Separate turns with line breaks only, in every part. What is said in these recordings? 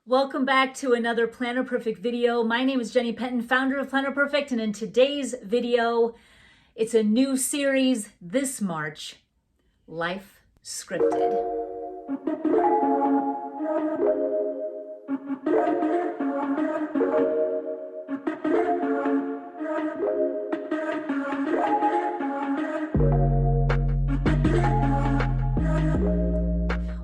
Welcome back to another Planner Perfect video. My name is Jenny Penton, founder of Planner Perfect, and in today's video, it's a new series this March, Life Scripted.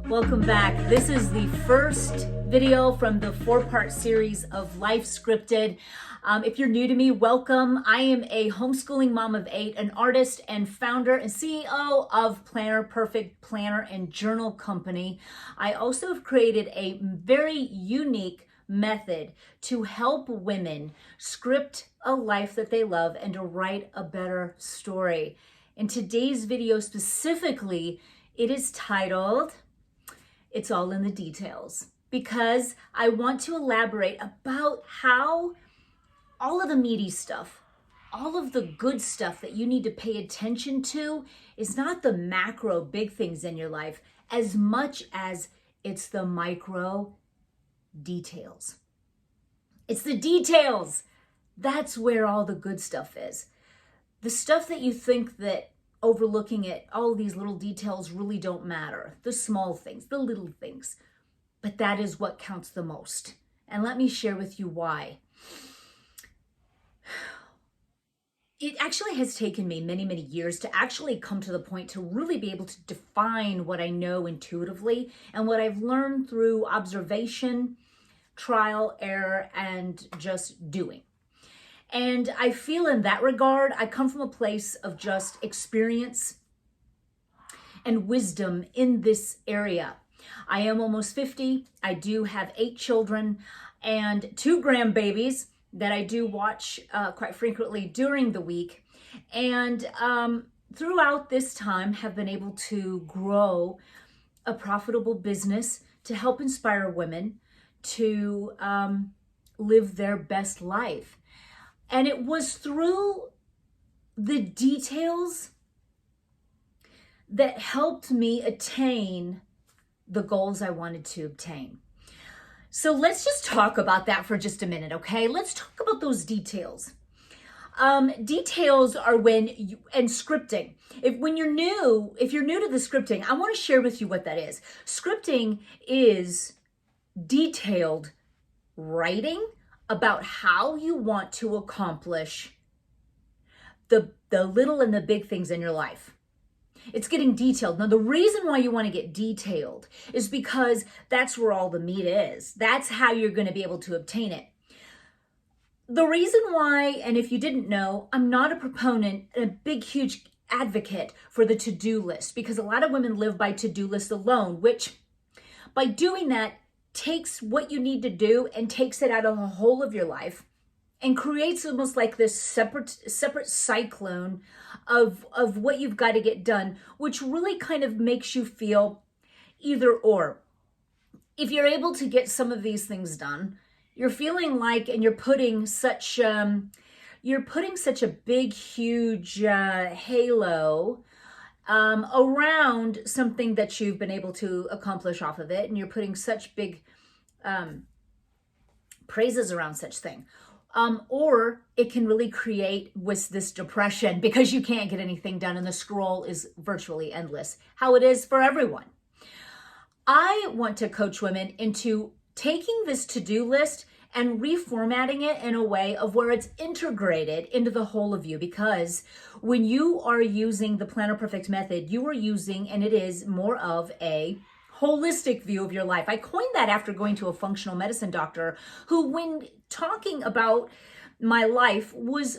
Welcome back. This is the first video from the 4-part series of Life Scripted. If you're new to me, welcome. I am a homeschooling mom of 8, an artist and founder and CEO of Planner Perfect Planner and Journal Company. I also have created a very unique method to help women script a life that they love and to write a better story. In today's video specifically, it is titled, It's All in the Details, because I want to elaborate about how all of the meaty stuff, all of the good stuff that you need to pay attention to is not the macro big things in your life as much as it's the micro details. It's the details. That's where all the good stuff is. The stuff that you think that overlooking it, all these little details really don't matter. The small things, the little things. But that is what counts the most. And let me share with you why. It actually has taken me many, many years to actually come to the point to really be able to define what I know intuitively and what I've learned through observation, trial, error, and just doing. And I feel in that regard, I come from a place of just experience and wisdom in this area. I am almost 50. I do have 8 children and 2 grandbabies that I do watch quite frequently during the week. And throughout this time have been able to grow a profitable business to help inspire women to live their best life. And it was through the details that helped me attain the goals I wanted to obtain. So let's just talk about that for just a minute, okay? Let's talk about those details. Details are when you, and scripting. If you're new to the scripting, I want to share with you what that is. Scripting is detailed writing about how you want to accomplish the little and the big things in your life. It's getting detailed. Now, the reason why you want to get detailed is because that's where all the meat is. That's how you're going to be able to obtain it. The reason why, and if you didn't know, I'm not a proponent and a big, huge advocate for the to-do list, because a lot of women live by to-do lists alone, which by doing that takes what you need to do and takes it out of the whole of your life and creates almost like this separate cyclone of what you've got to get done, which really kind of makes you feel either or. If you're able to get some of these things done, you're feeling like, and you're putting such a big, huge halo around something that you've been able to accomplish off of it, and you're putting such big praises around such thing. Or it can really create with this depression because you can't get anything done and the scroll is virtually endless, how it is for everyone. I want to coach women into taking this to-do list and reformatting it in a way of where it's integrated into the whole of you, because when you are using the Planner Perfect method, you are using, and it is more of a holistic view of your life. I coined that after going to a functional medicine doctor who, when talking about my life, was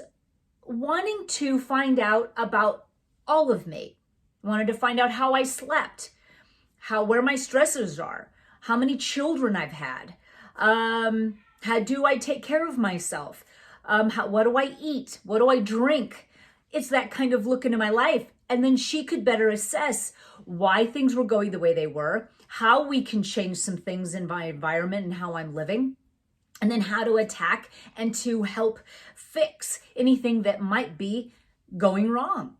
wanting to find out about all of me. Wanted to find out how I slept, where my stressors are, how many children I've had, how do I take care of myself, what do I eat, what do I drink. It's that kind of look into my life. And then she could better assess why things were going the way they were, how we can change some things in my environment and how I'm living, and then how to attack and to help fix anything that might be going wrong.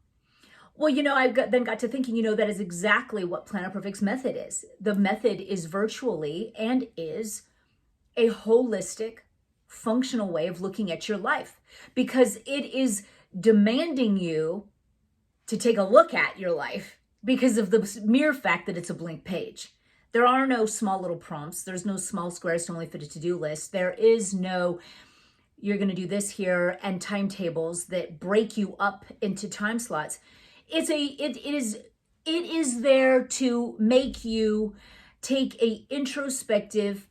Well, I then got to thinking, that is exactly what Planner Perfect's method is. The method is virtually and is a holistic, functional way of looking at your life, because it is demanding you to take a look at your life because of the mere fact that it's a blank page. There are no small little prompts. There's no small squares to only fit a to-do list. There is no, you're going to do this here, and timetables that break you up into time slots. It is there to make you take a introspective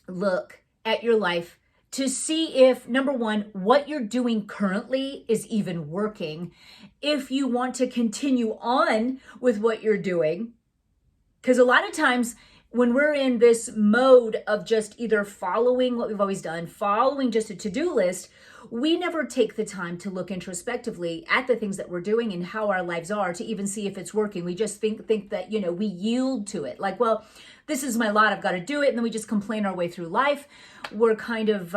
look at your life to see if, number one, what you're doing currently is even working. If you want to continue on with what you're doing, because a lot of times when we're in this mode of just either following what we've always done, following just a to-do list, we never take the time to look introspectively at the things that we're doing and how our lives are to even see if it's working. We just think that, we yield to it. Like, well, this is my lot, I've got to do it. And then we just complain our way through life. We're kind of,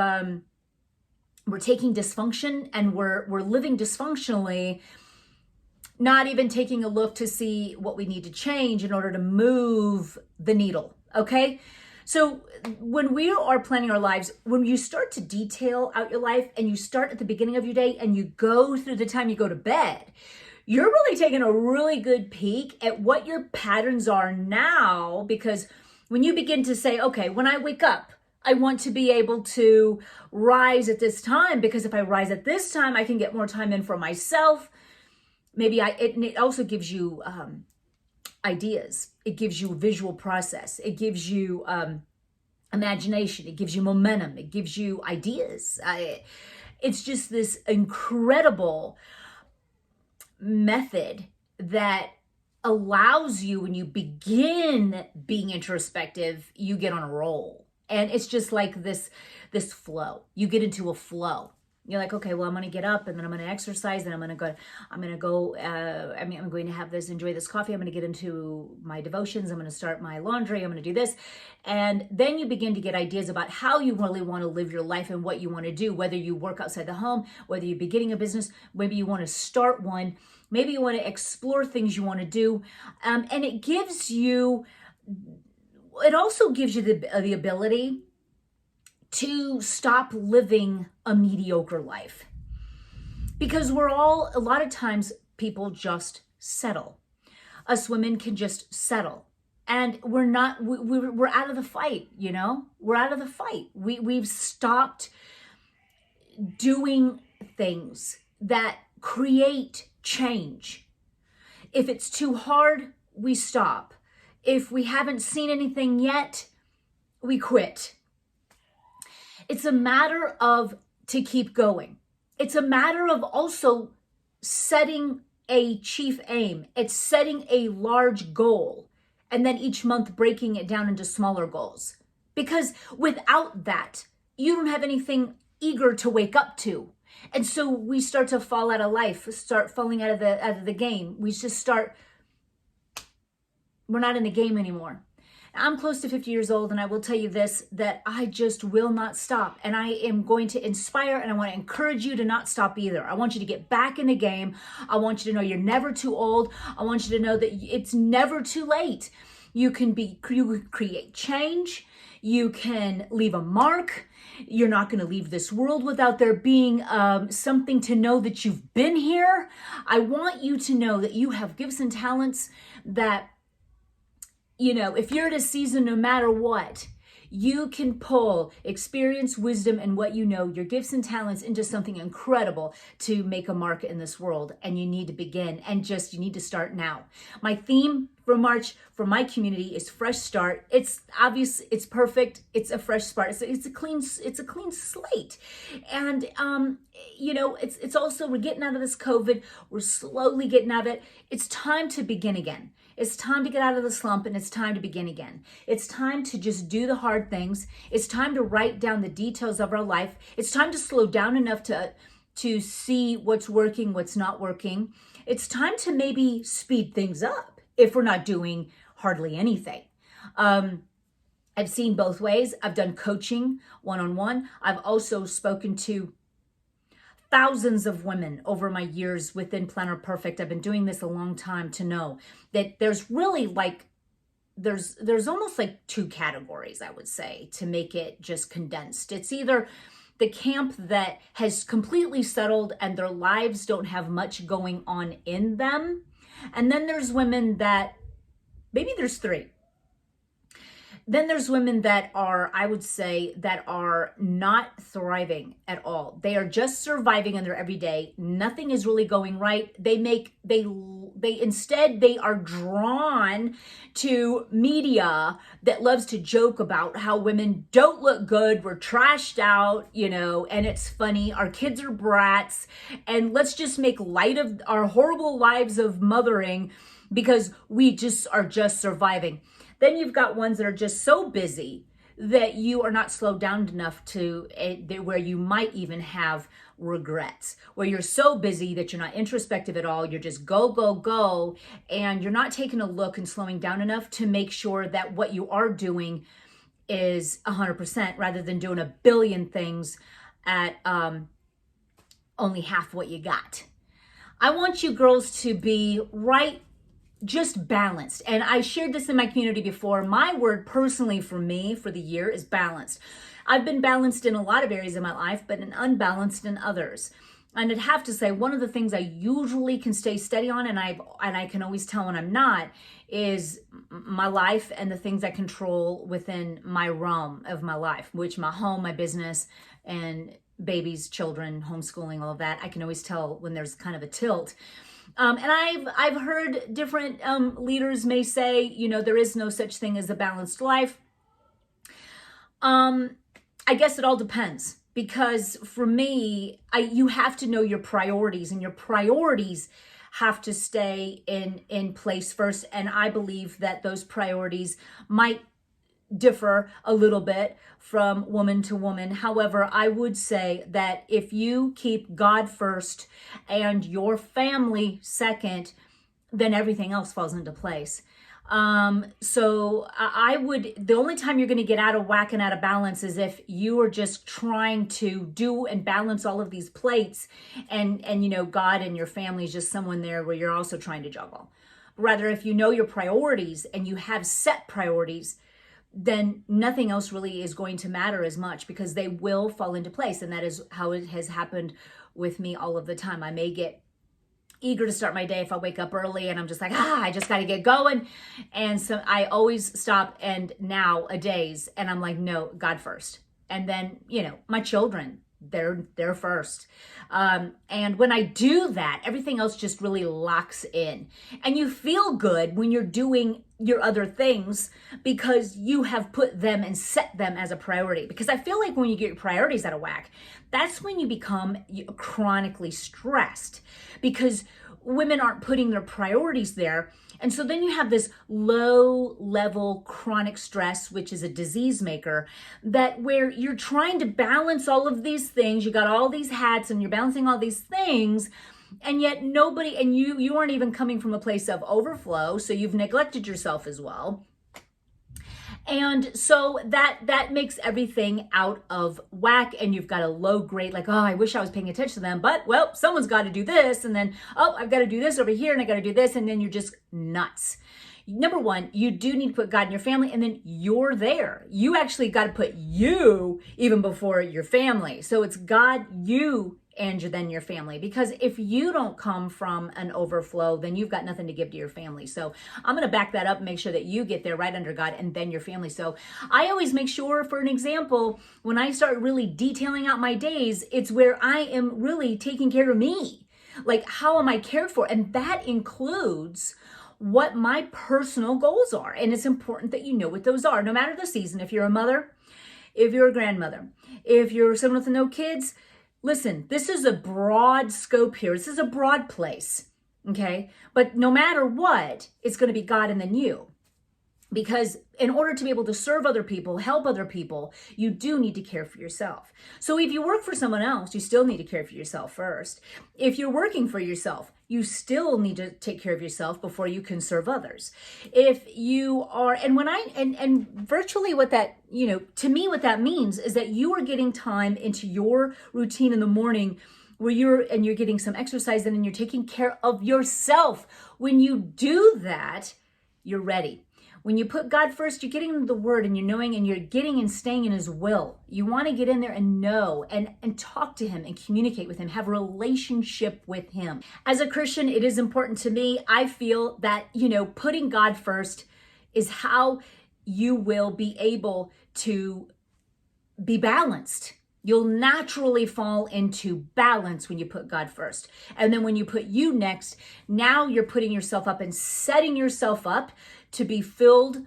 we're taking dysfunction and we're living dysfunctionally, not even taking a look to see what we need to change in order to move the needle, okay? So when we are planning our lives, when you start to detail out your life and you start at the beginning of your day and you go through the time you go to bed, you're really taking a really good peek at what your patterns are now, because when you begin to say, okay, when I wake up, I want to be able to rise at this time, because if I rise at this time, I can get more time in for myself. It also gives you ideas. It gives you a visual process. It gives you imagination. It gives you momentum. It gives you ideas. It's just this incredible method that allows you, when you begin being introspective, you get on a roll. And it's just like this flow. You get into a flow. You're like, okay, well, I'm going to get up and then I'm going to exercise and I'm going to enjoy this coffee. I'm going to get into my devotions. I'm going to start my laundry. I'm going to do this. And then you begin to get ideas about how you really want to live your life and what you want to do, whether you work outside the home, whether you're beginning a business, maybe you want to start one, maybe you want to explore things you want to do. And it also gives you the ability to stop living a mediocre life. Because a lot of times people just settle. Us women can just settle. And we're out of the fight, We're out of the fight. We've stopped doing things that create change. If it's too hard, we stop. If we haven't seen anything yet, we quit. It's a matter of to keep going. It's a matter of also setting a chief aim. It's setting a large goal and then each month breaking it down into smaller goals. Because without that, you don't have anything eager to wake up to. And so we start to fall out of life, start falling out of the game. We're not in the game anymore. I'm close to 50 years old, and I will tell you this, that I just will not stop. And I am going to inspire, and I want to encourage you to not stop either. I want you to get back in the game. I want you to know you're never too old. I want you to know that it's never too late. You can create change. You can leave a mark. You're not going to leave this world without there being something to know that you've been here. I want you to know that you have gifts and talents that, if you're at a season, no matter what, you can pull experience, wisdom, and what your gifts and talents into something incredible to make a mark in this world. And you need to begin, and you need to start now. My theme for March for my community is fresh start. It's obvious, it's perfect, it's a fresh start. It's a clean slate. And it's also, we're getting out of this COVID, we're slowly getting out of it. It's time to begin again. It's time to get out of the slump, and it's time to begin again. It's time to just do the hard things. It's time to write down the details of our life. It's time to slow down enough to see what's working, what's not working. It's time to maybe speed things up if we're not doing hardly anything. I've seen both ways. I've done coaching one-on-one. I've also spoken to thousands of women over my years within Planner Perfect. I've been doing this a long time to know that there's really there's almost like two categories, I would say, to make it just condensed. It's either the camp that has completely settled and their lives don't have much going on in them. And then there's women that, maybe there's three. Then there's women that are, I would say, that are not thriving at all. They are just surviving in their everyday. Nothing is really going right. Instead, they are drawn to media that loves to joke about how women don't look good. We're trashed out, and it's funny. Our kids are brats, and let's just make light of our horrible lives of mothering because we just are just surviving. Then you've got ones that are just so busy that you are not slowed down enough to where you might even have regrets, where you're so busy that you're not introspective at all. You're just go, go, go. And you're not taking a look and slowing down enough to make sure that what you are doing is 100% rather than doing a billion things at only half what you got. I want you girls to be just balanced. And I shared this in my community before. My word personally for me for the year is balanced. I've been balanced in a lot of areas of my life, but unbalanced in others. And I'd have to say one of the things I usually can stay steady on, and I can always tell when I'm not, is my life and the things I control within my realm of my life, which my home, my business, and babies, children, homeschooling, all of that. I can always tell when there's kind of a tilt. And I've heard different leaders may say, there is no such thing as a balanced life. I guess it all depends, because for me, you have to know your priorities, and your priorities have to stay in place first. And I believe that those priorities might differ a little bit from woman to woman. However, I would say that if you keep God first and your family second, then everything else falls into place. So the only time you're going to get out of whack and out of balance is if you are just trying to do and balance all of these plates and God and your family is just someone there where you're also trying to juggle. Rather, if you know your priorities and you have set priorities, then nothing else really is going to matter as much, because they will fall into place. And that is how it has happened with me all of the time. I may get eager to start my day if I wake up early and I'm just like, I just got to get going. And so I always stop and nowadays, and I'm like, no, God first. And then, my children, they're first. And when I do that, everything else just really locks in. And you feel good when you're doing your other things because you have put them and set them as a priority. Because I feel like when you get your priorities out of whack, that's when you become chronically stressed, because women aren't putting their priorities there. And so then you have this low level chronic stress, which is a disease maker, that where you're trying to balance all of these things. You got all these hats and you're balancing all these things, and yet nobody, and you aren't even coming from a place of overflow. So you've neglected yourself as well. And so that makes everything out of whack, and you've got a low grade, like, I wish I was paying attention to them, but well, someone's got to do this, and then, I've got to do this over here, and I got to do this, and then you're just nuts. Number one, you do need to put God in your family, and then you're there. You actually got to put you even before your family. So it's God, you, and then your family. Because if you don't come from an overflow, then you've got nothing to give to your family. So I'm going to back that up and make sure that you get there right under God and then your family. So I always make sure, for an example, when I start really detailing out my days, it's where I am really taking care of me. Like, how am I cared for? And that includes what my personal goals are. And it's important that you know what those are, no matter the season. If you're a mother, if you're a grandmother, if you're someone with no kids, listen, this is a broad scope here. This is a broad place, okay? But no matter what, it's going to be God and then you. Because in order to be able to serve other people, help other people, you do need to care for yourself. So if you work for someone else, you still need to care for yourself first. If you're working for yourself, you still need to take care of yourself before you can serve others. If you are, and virtually what that, to me, what that means is that you are getting time into your routine in the morning where you're getting some exercise in and you're taking care of yourself. When you do that, you're ready. When you put God first, you're getting into the word and you're knowing and you're getting and staying in his will. You want to get in there and know and talk to him and communicate with him, have a relationship with him. As a Christian, it is important to me. I feel that, putting God first is how you will be able to be balanced. You'll naturally fall into balance when you put God first. And then when you put you next, now you're putting yourself up and setting yourself up to be filled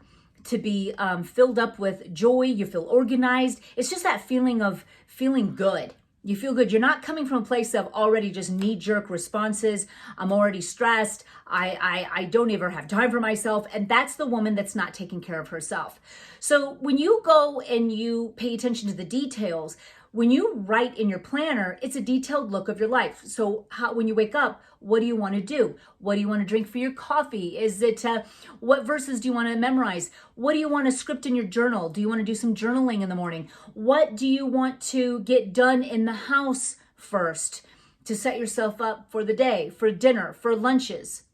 up with joy. You feel organized. It's just that feeling of feeling good. You feel good. You're not coming from a place of already just knee-jerk responses. I'm already stressed. I don't ever have time for myself. And that's the woman that's not taking care of herself. So when you go and you pay attention to the details, when you write in your planner, it's a detailed look of your life. So when you wake up, what do you want to do? What do you want to drink for your coffee? Is it, what verses do you want to memorize? What do you want to script in your journal? Do you want to do some journaling in the morning? What do you want to get done in the house first to set yourself up for the day, for dinner, for lunches?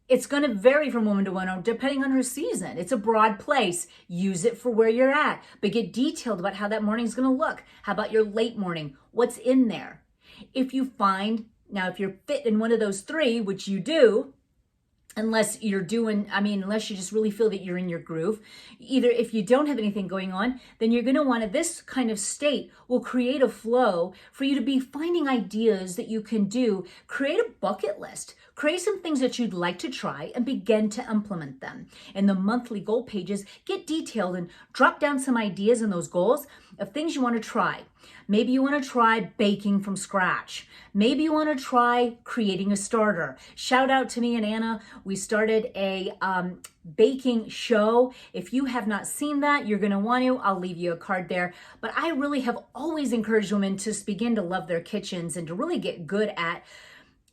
It's going to vary from woman to woman depending on her season. It's a broad place. Use it for where you're at, but get detailed about how that morning's going to look. How about your late morning? What's in there? If you if you're fit in one of those three, which you do, unless you just really feel that you're in your groove. Either if you don't have anything going on, then you're going to want this kind of state will create a flow for you to be finding ideas that you can do. Create a bucket list. Create some things that you'd like to try and begin to implement them. In the monthly goal pages, get detailed and drop down some ideas in those goals of things you want to try. Maybe you want to try baking from scratch. Maybe you want to try creating a starter. Shout out to me and Anna. We started a baking show. If you have not seen that, you're going to want to. I'll leave you a card there. But I really have always encouraged women to begin to love their kitchens and to really get good at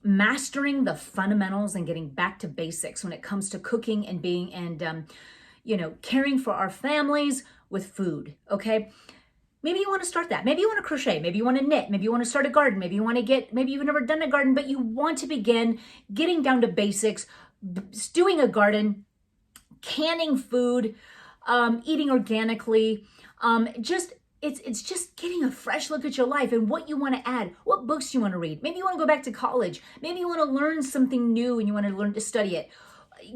mastering the fundamentals and getting back to basics when it comes to cooking and caring for our families with food. Okay. Maybe you want to start that. Maybe you want to crochet. Maybe you want to knit. Maybe you want to start a garden. Maybe you've never done a garden, but you want to begin getting down to basics, doing a garden, canning food, eating organically. It's just getting a fresh look at your life and what you want to add, what books you want to read. Maybe you want to go back to college. Maybe you want to learn something new and you want to learn to study it.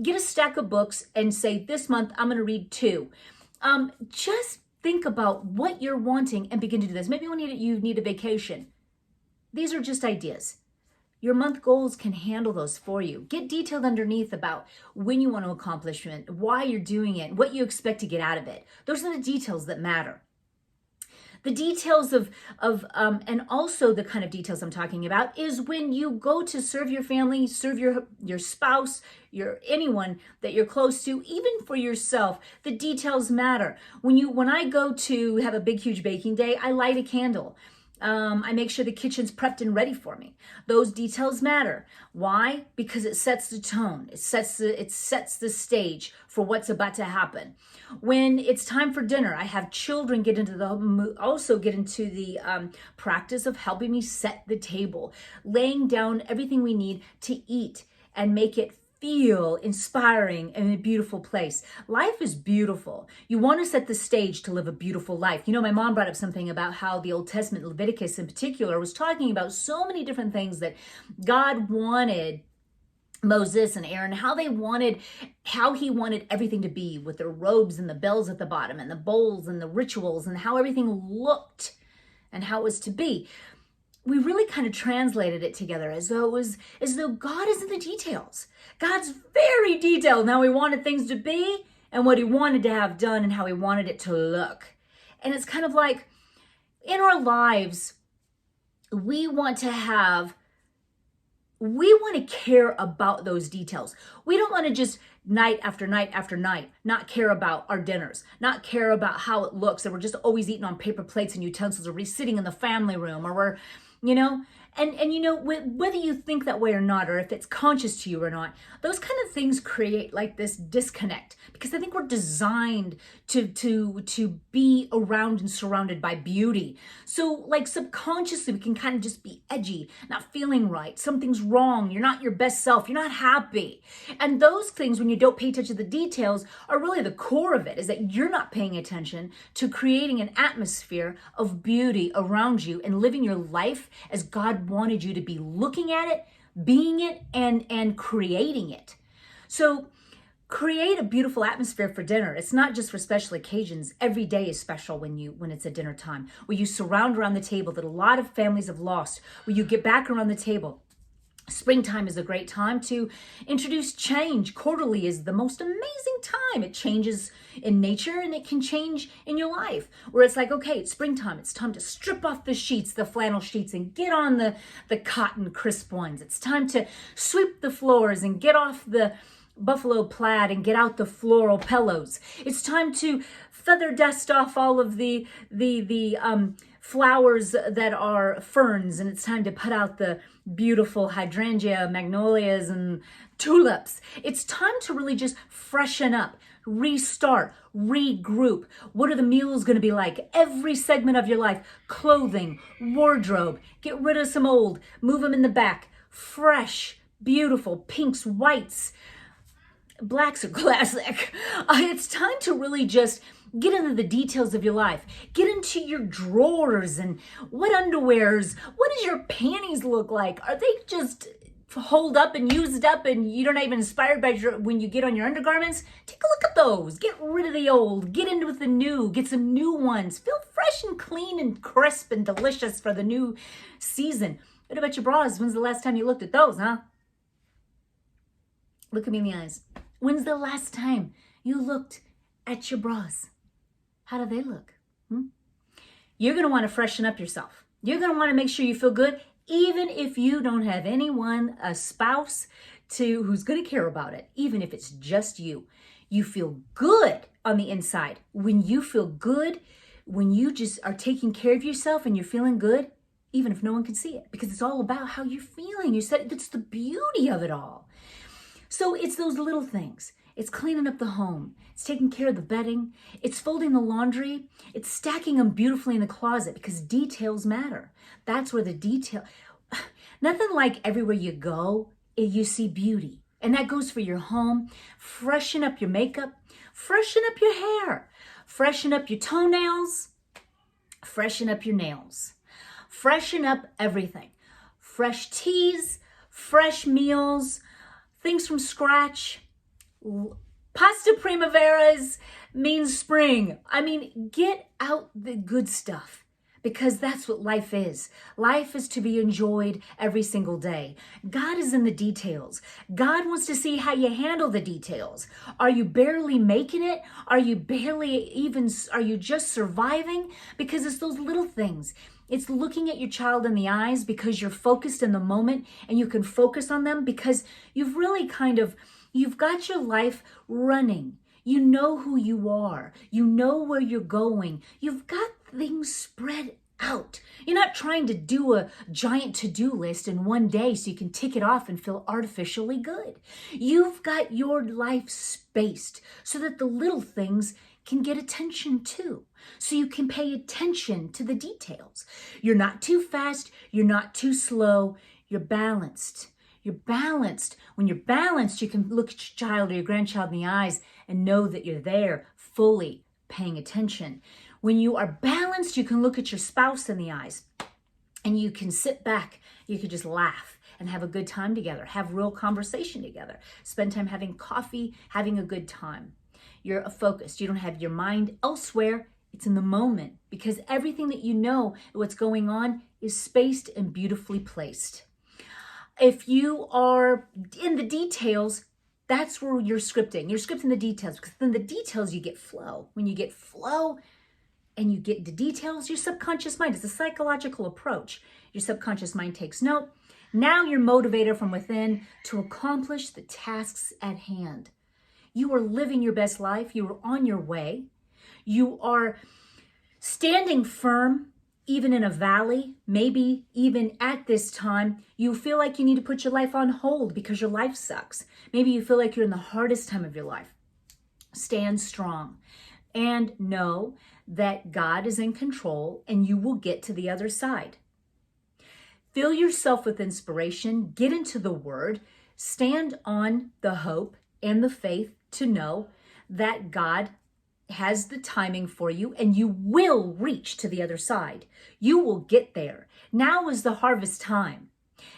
Get a stack of books and say, this month I'm going to read 2. Just think about what you're wanting and begin to do this. Maybe you need a vacation. These are just ideas. Your month goals can handle those for you. Get detailed underneath about when you want to accomplish it, why you're doing it, what you expect to get out of it. Those are the details that matter. The details and also the kind of details I'm talking about is when you go to serve your family, serve your spouse, anyone that you're close to, even for yourself, the details matter. When I go to have a big, huge baking day, I light a candle. I make sure the kitchen's prepped and ready for me. Those details matter. Why? Because it sets the tone. It sets the stage for what's about to happen. When it's time for dinner, I have children get into the practice of helping me set the table, laying down everything we need to eat and make it feel inspiring and a beautiful place. Life is beautiful. You want to set the stage to live a beautiful life. My mom brought up something about how the Old Testament, Leviticus in particular, was talking about so many different things that God wanted Moses and Aaron, how he wanted everything to be with their robes and the bells at the bottom and the bowls and the rituals and how everything looked and how it was to be. We really kind of translated it together as though God is in the details. God's very detailed in how he wanted things to be and what he wanted to have done and how he wanted it to look. And it's kind of like in our lives, we want to care about those details. We don't want to just night after night after night not care about our dinners, not care about how it looks, and we're just always eating on paper plates and utensils, or we're sitting in the family room, or we're, And you know, whether you think that way or not, or if it's conscious to you or not, those kind of things create like this disconnect, because I think we're designed to be around and surrounded by beauty. So like subconsciously we can kind of just be edgy, not feeling right, something's wrong, you're not your best self, you're not happy. And those things, when you don't pay attention to the details, are really the core of it, is that you're not paying attention to creating an atmosphere of beauty around you and living your life as God wanted you to be, looking at it, being it, and creating it. So create a beautiful atmosphere for dinner. It's not just for special occasions. Every day is special when it's a dinner time, where you surround around the table that a lot of families have lost, where you get back around the table. Springtime is a great time to introduce change. Quarterly is the most amazing time. It changes in nature and it can change in your life, where it's like, okay, it's springtime. It's time to strip off the sheets, the flannel sheets, and get on the cotton crisp ones. It's time to sweep the floors and get off the buffalo plaid and get out the floral pillows. It's time to feather dust off all of the flowers that are ferns, and it's time to put out the beautiful hydrangea, magnolias, and tulips. It's time to really just freshen up, restart, regroup. What are the meals going to be like? Every segment of your life, clothing, wardrobe, get rid of some old, move them in the back, fresh, beautiful, pinks, whites, blacks are classic. It's time to really just get into the details of your life. Get into your drawers and what underwears, what does your panties look like? Are they just holed up and used up and you're not even inspired by when you get on your undergarments? Take a look at those. Get rid of the old. Get into the new. Get some new ones. Feel fresh and clean and crisp and delicious for the new season. What about your bras? When's the last time you looked at those, huh? Look at me in the eyes. When's the last time you looked at your bras? How do they look? You're going to want to freshen up yourself. You're going to want to make sure you feel good, even if you don't have anyone, a spouse, who's going to care about it, even if it's just you. You feel good on the inside. When you feel good, when you just are taking care of yourself and you're feeling good, even if no one can see it, because it's all about how you're feeling. You said that's the beauty of it all. So it's those little things. It's cleaning up the home. It's taking care of the bedding. It's folding the laundry. It's stacking them beautifully in the closet, because details matter. That's where the detail, nothing like everywhere you go, you see beauty. And that goes for your home. Freshen up your makeup. Freshen up your hair. Freshen up your toenails. Freshen up your nails. Freshen up everything. Fresh teas, fresh meals, things from scratch. Pasta primaveras means spring. I mean, get out the good stuff, because that's what life is. Life is to be enjoyed every single day. God is in the details. God wants to see how you handle the details. Are you barely making it? Are you just surviving? Because it's those little things. It's looking at your child in the eyes, because you're focused in the moment and you can focus on them, because you've really you've got your life running. You know who you are. You know where you're going. You've got things spread out. You're not trying to do a giant to-do list in one day so you can tick it off and feel artificially good. You've got your life spaced so that the little things can get attention too. So you can pay attention to the details. You're not too fast. You're not too slow. You're balanced. You're balanced. When you're balanced, you can look at your child or your grandchild in the eyes and know that you're there, fully paying attention. When you are balanced, you can look at your spouse in the eyes and you can sit back. You can just laugh and have a good time together, have real conversation together, spend time having coffee, having a good time. You're focused. You don't have your mind elsewhere. It's in the moment, because everything that you know, what's going on, is spaced and beautifully placed. If you are in the details, that's where you're scripting. You're scripting the details, because then the details you get flow. When you get flow and you get the details, your subconscious mind, it's a psychological approach. Your subconscious mind takes note. Now you're motivated from within to accomplish the tasks at hand. You are living your best life. You are on your way. You are standing firm even in a valley, maybe even at this time, you feel like you need to put your life on hold because your life sucks. Maybe you feel like you're in the hardest time of your life. Stand strong and know that God is in control and you will get to the other side. Fill yourself with inspiration, get into the word, stand on the hope and the faith to know that God has the timing for you and you will reach to the other side. You will get there. Now is the harvest time.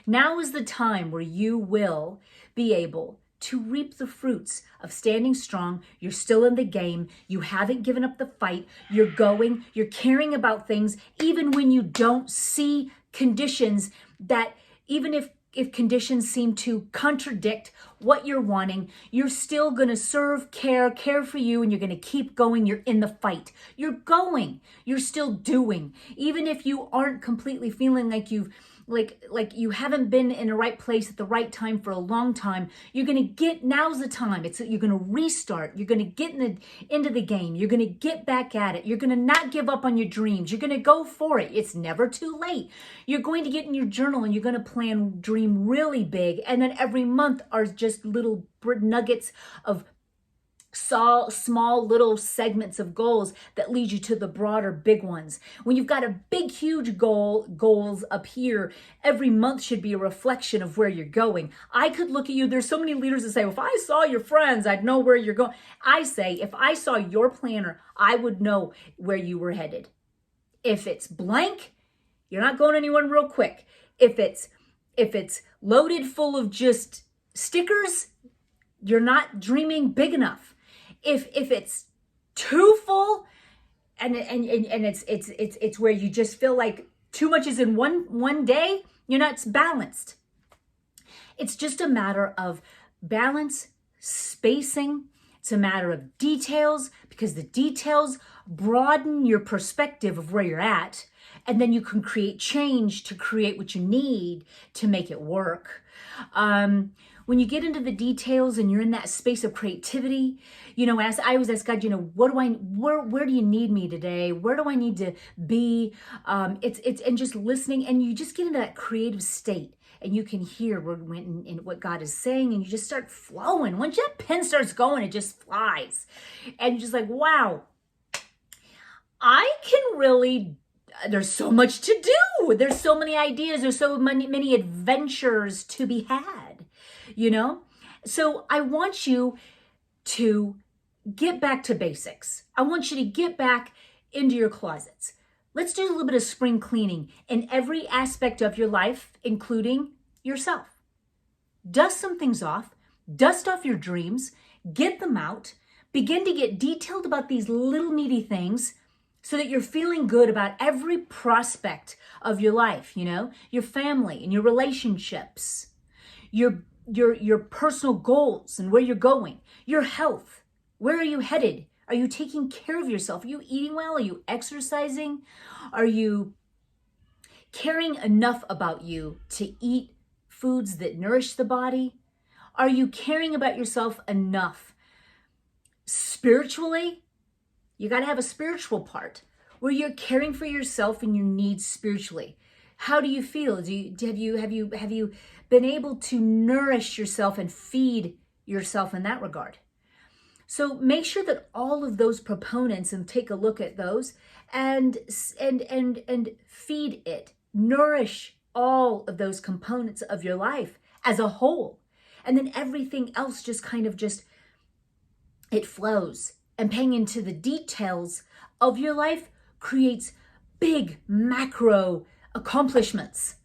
Now is the time where you will be able to reap the fruits of standing strong. You're still in the game. You haven't given up the fight. You're going, you're caring about things, even when you don't see conditions that, even if conditions seem to contradict what you're wanting, you're still going to serve, care for you, and you're going to keep going. You're in the fight. You're going. You're still doing. Even if you aren't completely feeling like you've like you haven't been in the right place at the right time for a long time, you're going to get, now's the time. You're going to restart. You're going to get into the game. You're going to get back at it. You're going to not give up on your dreams. You're going to go for it. It's never too late. You're going to get in your journal and you're going to dream really big. And then every month are just little nuggets of small little segments of goals that lead you to the broader big ones. When you've got a big, huge goals up here, every month should be a reflection of where you're going. I could look at you. There's so many leaders that say, well, if I saw your friends, I'd know where you're going. I say, if I saw your planner, I would know where you were headed. If it's blank, you're not going anywhere real quick. If it's loaded full of just stickers, you're not dreaming big enough. If it's too full and it's where you just feel like too much is in one day, you're not balanced. It's just a matter of balance, spacing. It's a matter of details, because the details broaden your perspective of where you're at, and then you can create change to create what you need to make it work. When you get into the details and you're in that space of creativity, as I always ask God, where do you need me today? Where do I need to be? And just listening, and you just get into that creative state, and you can hear what God is saying, and you just start flowing. Once that pen starts going, it just flies, and you're just like, wow, I can really. There's so much to do. There's so many ideas. There's so many adventures to be had. So I want you to get back to basics. I want you to get back into your closets. Let's do a little bit of spring cleaning in every aspect of your life, including yourself. Dust some things off, dust off your dreams, get them out, begin to get detailed about these little meaty things so that you're feeling good about every prospect of your life, your family and your relationships, your personal goals and where you're going, your health. Where are you headed? Are you taking care of yourself? Are you eating well? Are you exercising? Are you caring enough about you to eat foods that nourish the body? Are you caring about yourself enough spiritually? You got to have a spiritual part where you're caring for yourself and your needs spiritually. How do you feel? Have you been able to nourish yourself and feed yourself in that regard? So make sure that all of those proponents, and take a look at those and feed it. Nourish all of those components of your life as a whole. And then everything else just it flows. And paying into the details of your life creates big macro accomplishments.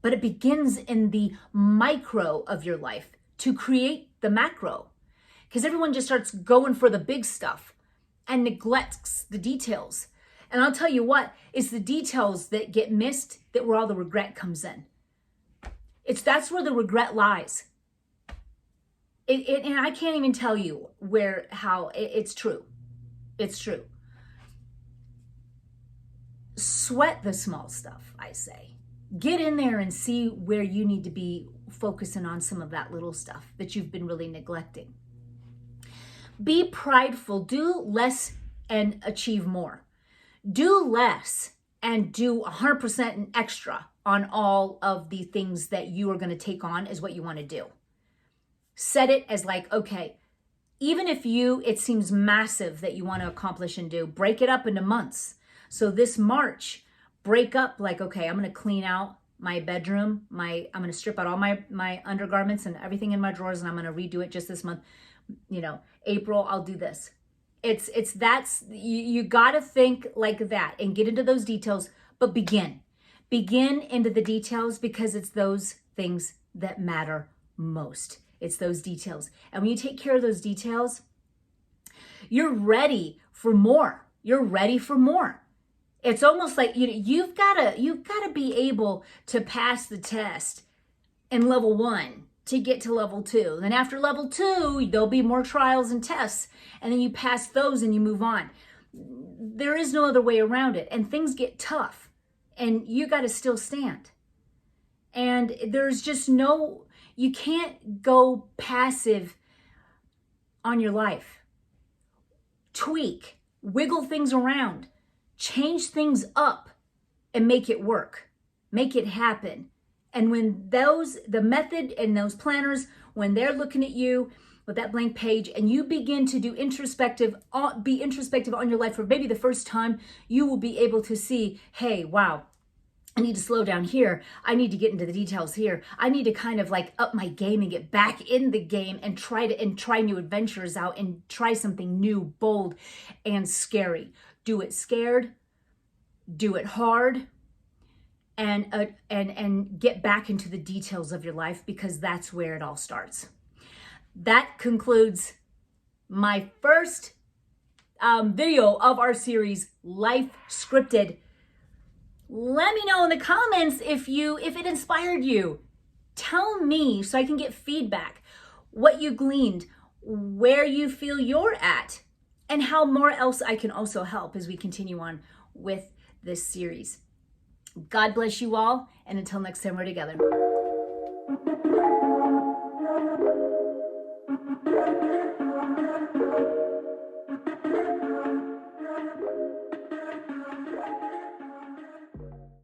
But it begins in the micro of your life to create the macro. Because everyone just starts going for the big stuff and neglects the details. And I'll tell you what, it's the details that get missed where all the regret comes in. That's where the regret lies. And I can't even tell you how it's true. It's true. Sweat the small stuff, I say. Get in there and see where you need to be focusing on some of that little stuff that you've been really neglecting. Be prideful. Do less and achieve more. Do less and do 100% and extra on all of the things that you are going to take on is what you want to do. Set it as like, okay, even if it seems massive that you want to accomplish and do, break it up into months. So this March, break up like, okay, I'm going to clean out my bedroom. I'm going to strip out all my undergarments and everything in my drawers, and I'm going to redo it just this month. April, I'll do this. You got to think like that and get into those details, but begin into the details, because it's those things that matter most. It's those details. And when you take care of those details, you're ready for more. You're ready for more. It's almost like you've got to be able to pass the test in level 1 to get to level 2. Then after level 2, there'll be more trials and tests, and then you pass those and you move on. There is no other way around it. And things get tough, and you got to still stand. And there's just you can't go passive on your life. Tweak, wiggle things around, change things up, and make it work. Make it happen. And when the method and those planners, when they're looking at you with that blank page and you begin to be introspective on your life for maybe the first time, you will be able to see, hey, wow, I need to slow down here. I need to get into the details here. I need to kind of like up my game and get back in the game and try new adventures out and try something new, bold, and scary. Do it scared, do it hard, and get back into the details of your life, because that's where it all starts. That concludes my first video of our series, Life Scripted. Let me know in the comments if it inspired you. Tell me so I can get feedback, what you gleaned, where you feel you're at, and how more else I can also help as we continue on with this series. God bless you all, and until next time we're together.